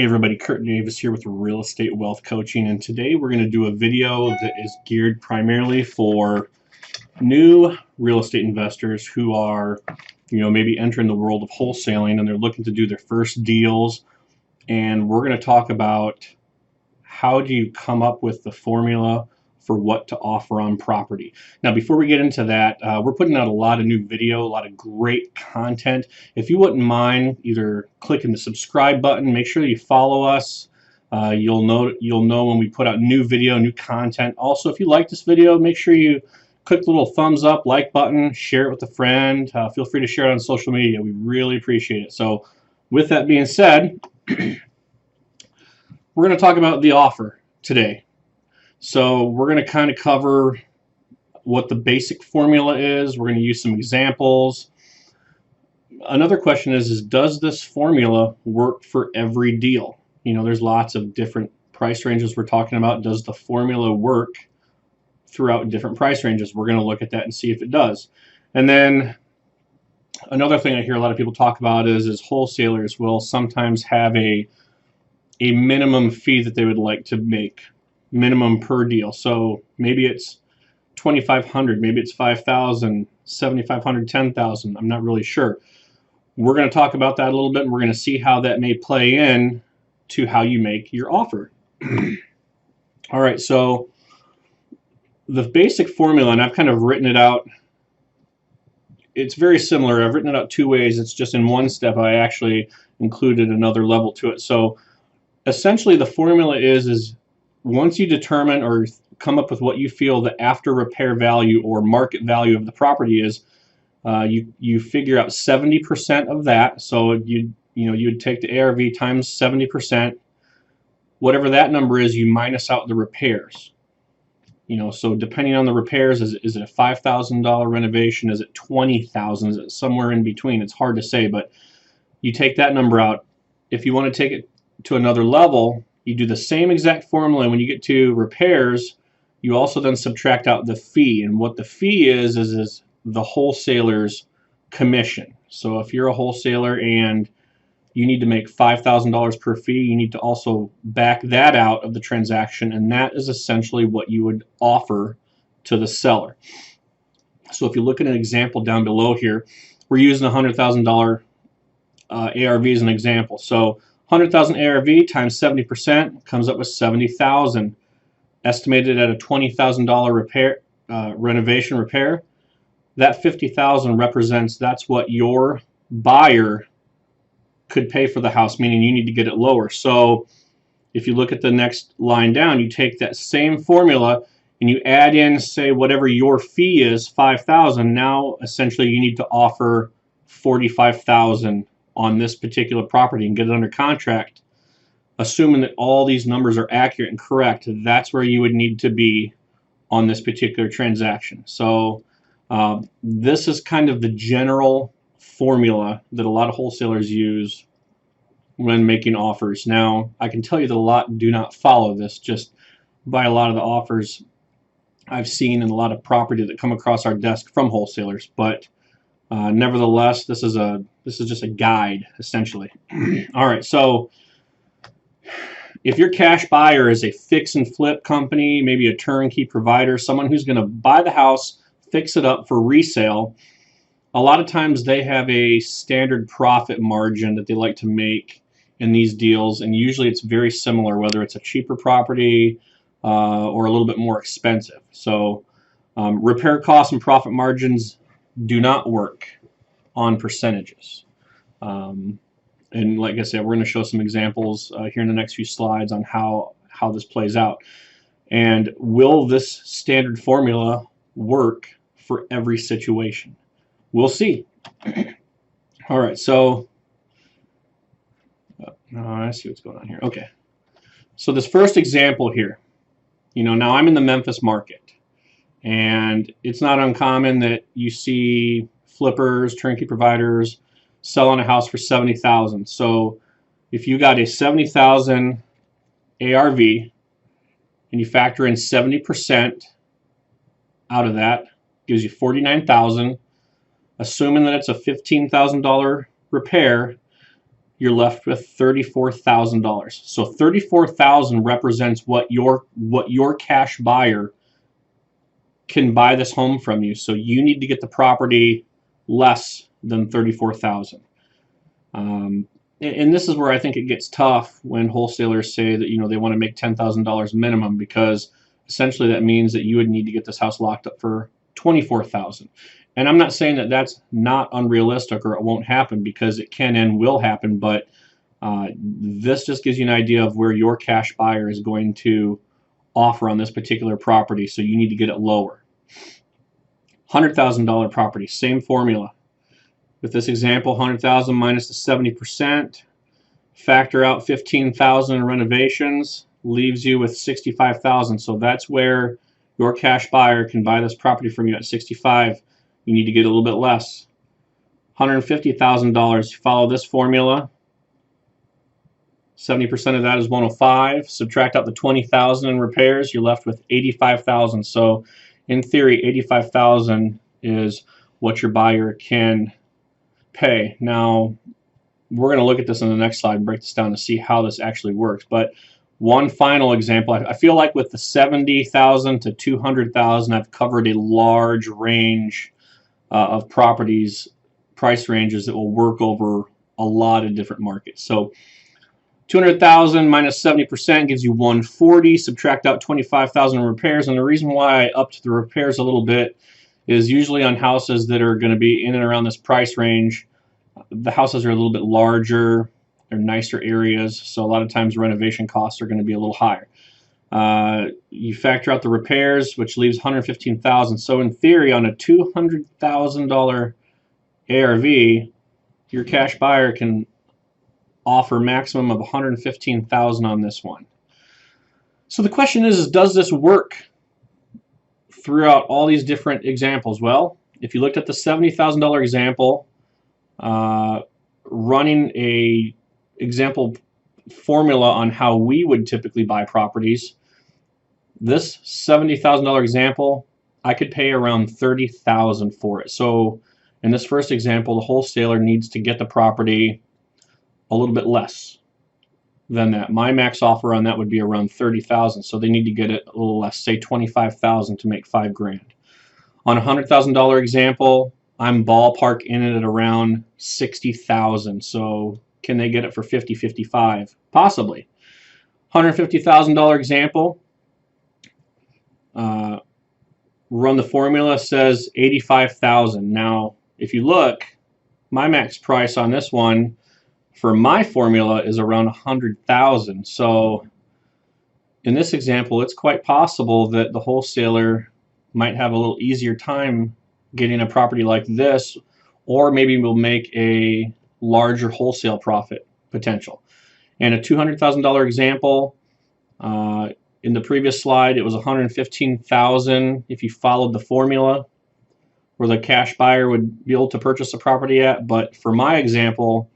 Hey everybody, Kurt Davis here with Real Estate Wealth Coaching, and today we're going to do a video that is geared primarily for new real estate investors who are, maybe entering the world of wholesaling and they're looking to do their first deals. And we're going to talk about how do you come up with the formula for what to offer on property. Now, before we get into that, we're putting out a lot of new video, a lot of great content. If you wouldn't mind either clicking the subscribe button, make sure you follow us. You'll know when we put out new video, new content. Also, if you like this video, make sure you click the little thumbs up, like button, share it with a friend. Feel free to share it on social media. We really appreciate it. So with that being said, we're going to talk about the offer today. So we're going to kind of cover what the basic formula is. We're going to use some examples. Another question is does this formula work for every deal? There's lots of different price ranges we're talking about. Does the formula work throughout different price ranges? We're going to look at that and see if it does. And then another thing I hear a lot of people talk about is wholesalers will sometimes have a minimum fee that they would like to make, minimum per deal. So maybe it's $2,500, maybe it's $5,000, $7,500, $10,000. I'm not really sure. We're going to talk about that a little bit, and we're going to see how that may play in to how you make your offer. All right, so the basic formula, and I've kind of written it out. It's very similar. I've written it out two ways. It's just in one step I actually included another level to it. So essentially the formula is once you determine or come up with what you feel the after repair value or market value of the property is, you figure out 70% of that. So you would take the ARV times 70%. Whatever that number is, you minus out the repairs. So depending on the repairs, is it a $5,000 renovation? Is it $20,000? Is it somewhere in between? It's hard to say, but you take that number out. If you want to take it to another level, you do the same exact formula. When you get to repairs, you also then subtract out the fee, and what the fee is the wholesaler's commission. So if you're a wholesaler and you need to make $5,000 per fee, you need to also back that out of the transaction, and that is essentially what you would offer to the seller. So if you look at an example down below here, we're using $100,000 ARV as an example. So 100,000 ARV times 70% comes up with 70,000. Estimated at a $20,000 repair, renovation repair. That 50,000 represents that's what your buyer could pay for the house, meaning you need to get it lower. So if you look at the next line down, you take that same formula and you add in, say, whatever your fee is, 5,000. Now essentially you need to offer 45,000 on this particular property and get it under contract. Assuming that all these numbers are accurate and correct, that's where you would need to be on this particular transaction. So this is kind of the general formula that a lot of wholesalers use when making offers. Now, I can tell you that a lot do not follow this, just by a lot of the offers I've seen and a lot of property that come across our desk from wholesalers. But nevertheless, this is just a guide, essentially. All right, so if your cash buyer is a fix and flip company, maybe a turnkey provider, someone who's going to buy the house, fix it up for resale, a lot of times they have a standard profit margin that they like to make in these deals, and usually it's very similar, whether it's a cheaper property or a little bit more expensive. So repair costs and profit margins do not work on percentages. And like I said, we're going to show some examples here in the next few slides on how this plays out. And will this standard formula work for every situation? We'll see. All right, so I see what's going on here. Okay, so this first example here, now I'm in the Memphis market, and it's not uncommon that you see flippers, turnkey providers selling a house for 70,000. So if you got a 70,000 ARV and you factor in 70% out of that, gives you 49,000. Assuming that it's a $15,000 repair, you're left with $34,000. So $34,000 represents what your cash buyer can buy this home from you. So you need to get the property less than $34,000. And this is where I think it gets tough when wholesalers say that, you know, they want to make $10,000 minimum, because essentially that means that you would need to get this house locked up for $24,000. And I'm not saying that that's not unrealistic or it won't happen, because it can and will happen, but this just gives you an idea of where your cash buyer is going to offer on this particular property, so you need to get it lower. $100,000 property, same formula. With this example, $100,000 minus the 70%, factor out $15,000 in renovations, leaves you with $65,000. So that's where your cash buyer can buy this property from you at $65,000. You need to get a little bit less. $150,000. You follow this formula. 70% of that is $105,000. Subtract out the $20,000 in repairs, you're left with $85,000. So in theory, $85,000 is what your buyer can pay. Now, we're going to look at this in the next slide and break this down to see how this actually works. But one final example, I feel like with the $70,000 to $200,000, I've covered a large range of properties, price ranges that will work over a lot of different markets. So $200,000 minus 70% gives you $140,000. Subtract out $25,000 in repairs, and the reason why I upped the repairs a little bit is usually on houses that are going to be in and around this price range, the houses are a little bit larger, they're nicer areas, so a lot of times renovation costs are going to be a little higher. You factor out the repairs, which leaves $115,000. So in theory, on a $200,000 ARV, your cash buyer can offer maximum of $115,000 on this one. So the question is, does this work throughout all these different examples? Well, if you looked at the $70,000 example, running a example formula on how we would typically buy properties, this $70,000 example, I could pay around $30,000 for it. So in this first example, the wholesaler needs to get the property a little bit less than that. My max offer on that would be around $30,000, so they need to get it a little less, say $25,000 to make $5,000. On a $100,000 example, I'm ballpark in it at around $60,000. So can they get it for $50,000, $55,000? Possibly. $150,000 example, run the formula, says $85,000. Now, if you look, my max price on this one for my formula is around $100,000. So in this example, it's quite possible that the wholesaler might have a little easier time getting a property like this, or maybe will make a larger wholesale profit potential. And a $200,000 example, in the previous slide, it was $115,000 if you followed the formula where the cash buyer would be able to purchase a property at. But for my example,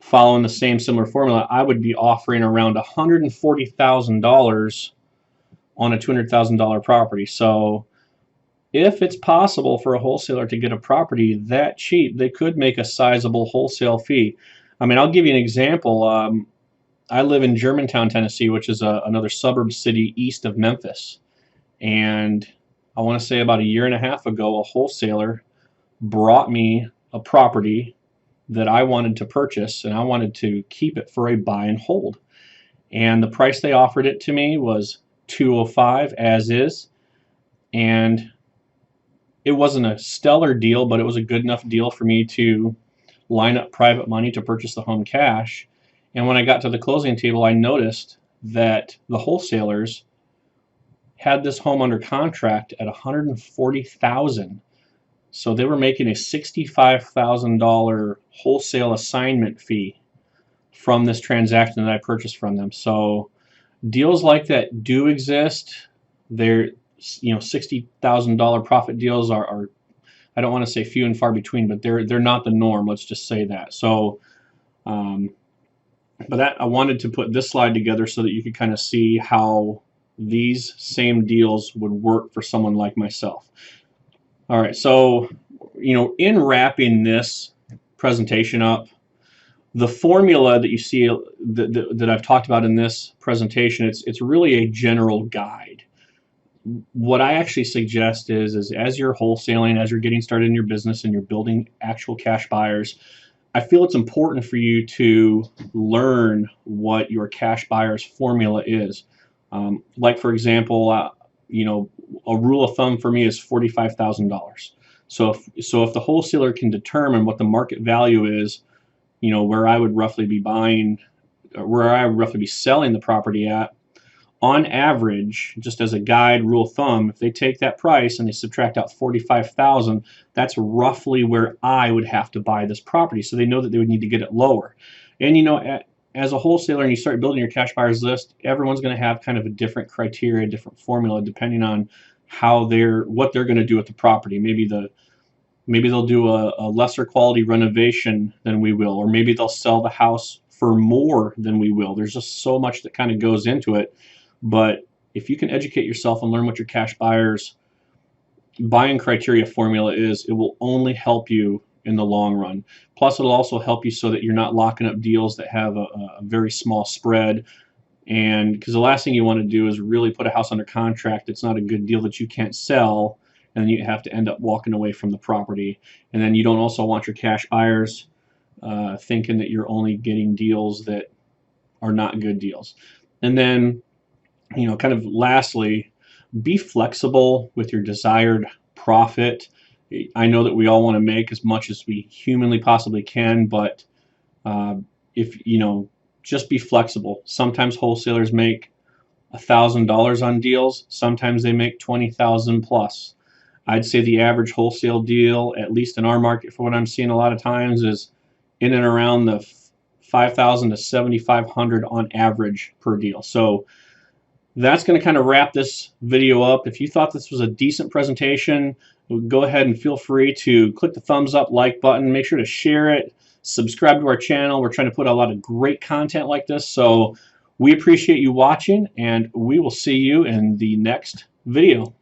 following the same similar formula, I would be offering around $140,000 on a $200,000 property. So if it's possible for a wholesaler to get a property that cheap, they could make a sizable wholesale fee. I mean, I'll give you an example. I live in Germantown, Tennessee, which is another suburb city east of Memphis. And I want to say about a year and a half ago, a wholesaler brought me a property that I wanted to purchase, and I wanted to keep it for a buy and hold. And the price they offered it to me was $205,000 as is. And it wasn't a stellar deal, but it was a good enough deal for me to line up private money to purchase the home cash. And when I got to the closing table, I noticed that the wholesalers had this home under contract at $140,000. So they were making a $65,000 wholesale assignment fee from this transaction that I purchased from them. So deals like that do exist. They're, you know, $60,000 profit deals are I don't want to say few and far between, but they're not the norm. Let's just say that. So, but that I wanted to put this slide together so that you could kind of see how these same deals would work for someone like myself. All right, so, you know, in wrapping this presentation up, The formula that you see that I've talked about in this presentation, it's really a general guide. What I actually suggest is as you're wholesaling, as you're getting started in your business and you're building actual cash buyers, I feel it's important for you to learn what your cash buyer's formula is. Like for example, a rule of thumb for me is $45,000. So if the wholesaler can determine what the market value is, where I would roughly be buying, or where I would roughly be selling the property at, on average, just as a guide rule of thumb, if they take that price and they subtract out 45,000, that's roughly where I would have to buy this property. So they know that they would need to get it lower. And as a wholesaler and you start building your cash buyers list, everyone's going to have kind of a different criteria, different formula, depending on what they're going to do with the property. Maybe they'll do a lesser quality renovation than we will, or maybe they'll sell the house for more than we will. There's just so much that kind of goes into it. But if you can educate yourself and learn what your cash buyers buying criteria formula is, it will only help you in the long run. Plus, it'll also help you so that you're not locking up deals that have a very small spread. And because the last thing you want to do is really put a house under contract that's not a good deal that you can't sell, and then you have to end up walking away from the property. And then you don't also want your cash buyers thinking that you're only getting deals that are not good deals. And then, kind of lastly, be flexible with your desired profit. I know that we all want to make as much as we humanly possibly can, but if just be flexible. Sometimes wholesalers make $1,000 on deals. Sometimes they make 20,000 plus. I'd say the average wholesale deal, at least in our market, for what I'm seeing a lot of times, is in and around the 5,000 to 7,500 on average per deal. So that's going to kind of wrap this video up. If you thought this was a decent presentation, go ahead and feel free to click the thumbs up, like button. Make sure to share it. Subscribe to our channel. We're trying to put a lot of great content like this. So we appreciate you watching, and we will see you in the next video.